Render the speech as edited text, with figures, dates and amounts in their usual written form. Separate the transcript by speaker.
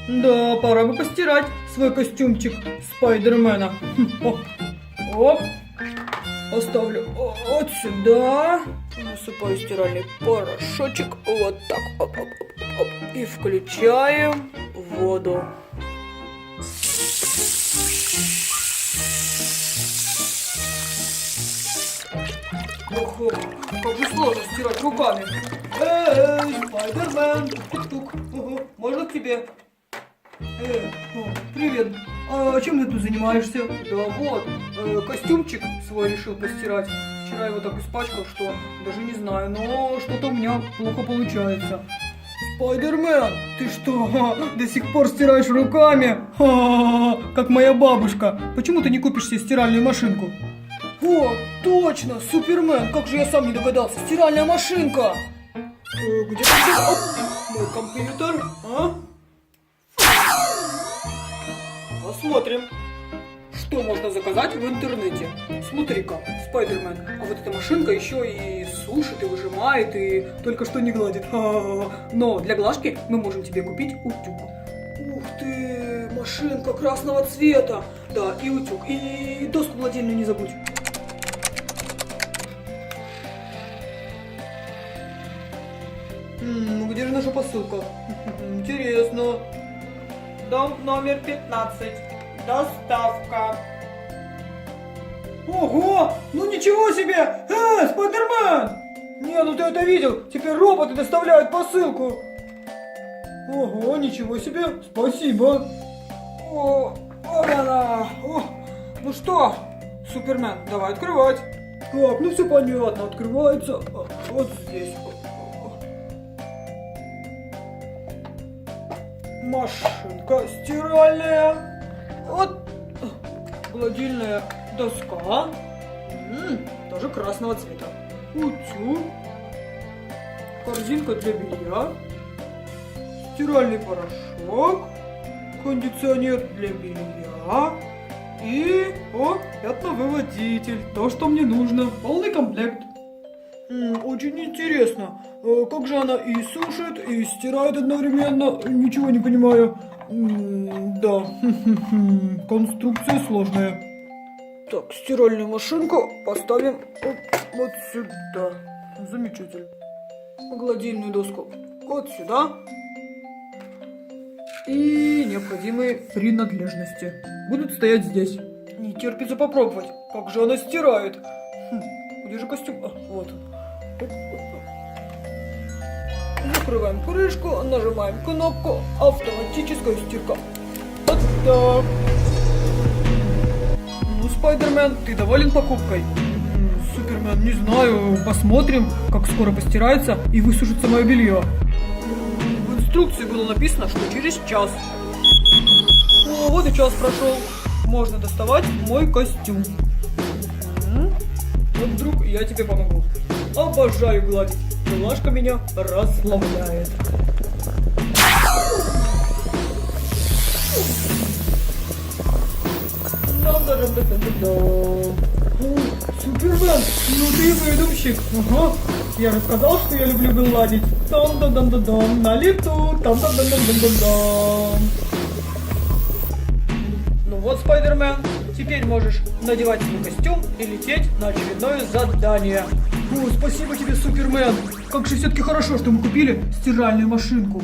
Speaker 1: Да, пора бы постирать свой костюмчик Спайдермена. Оп. Оставлю вот сюда. Насыпаю стиральный порошочек. Вот так. Оп, оп, оп, оп. И включаем воду. Ого, как же сложно стирать руками. Эй, Спайдермен, тук-тук. Ого, можно к тебе? Привет. А чем ты тут занимаешься? Да вот, костюмчик свой решил постирать. Вчера его так испачкал, что даже не знаю, но что-то у меня плохо получается. Спайдермен, ты что, до сих пор стираешь руками? Как моя бабушка. Почему ты не купишь себе стиральную машинку? О, точно, Супермен, как же я сам не догадался. Стиральная машинка. Где мой компьютер? А? Посмотрим, что можно заказать в интернете. Смотри-ка, Спайдермен, а вот эта машинка еще и сушит, и выжимает, и только что не гладит. Но для глажки мы можем тебе купить утюг. Ух ты, машинка красного цвета. Да, и утюг, и доску гладильную не забудь. Где же наша посылка? Интересно. Дом номер 15. Доставка. Ого! Ну ничего себе! Спайдермен! Не, ну ты это видел? Теперь роботы доставляют посылку. Ого, ничего себе! Спасибо. Ну что, Супермен, давай открывать. Так, ну все понятно, открывается вот здесь. Машинка стиральная. Вот гладильная доска. Тоже красного цвета. Утюг. Корзинка для белья. Стиральный порошок. Кондиционер для белья. И, пятновыводитель. То, что мне нужно. Полный комплект. Очень интересно. Как же она и сушит, и стирает одновременно? Ничего не понимаю. Да. Конструкция сложная. Так, стиральную машинку поставим вот сюда. Замечательно. Гладильную доску вот сюда. И необходимые принадлежности будут стоять здесь. Не терпится попробовать. Как же она стирает? Где же костюм? Вот он. Закрываем крышку, нажимаем кнопку «Автоматическая стирка». Вот так. Ну, Спайдермен, ты доволен покупкой? Супермен, не знаю. Посмотрим, как скоро постирается и высушится мое белье. В инструкции было написано, что через час. О, вот и час прошел. Можно доставать мой костюм. Вот, друг, я тебе помогу. Обожаю гладить. Глажка меня расслабляет. Супермен, ну ты и выдумщик. Ага. Я же сказал, что я люблю гладить. Там-да-дам-да-дам, на лету. Там-да-дам-да-дам-дам. Ну вот, Спайдермен, теперь можешь надевать свой костюм и лететь на очередное задание. О, спасибо тебе, Супермен. Как же все-таки хорошо, что мы купили стиральную машинку.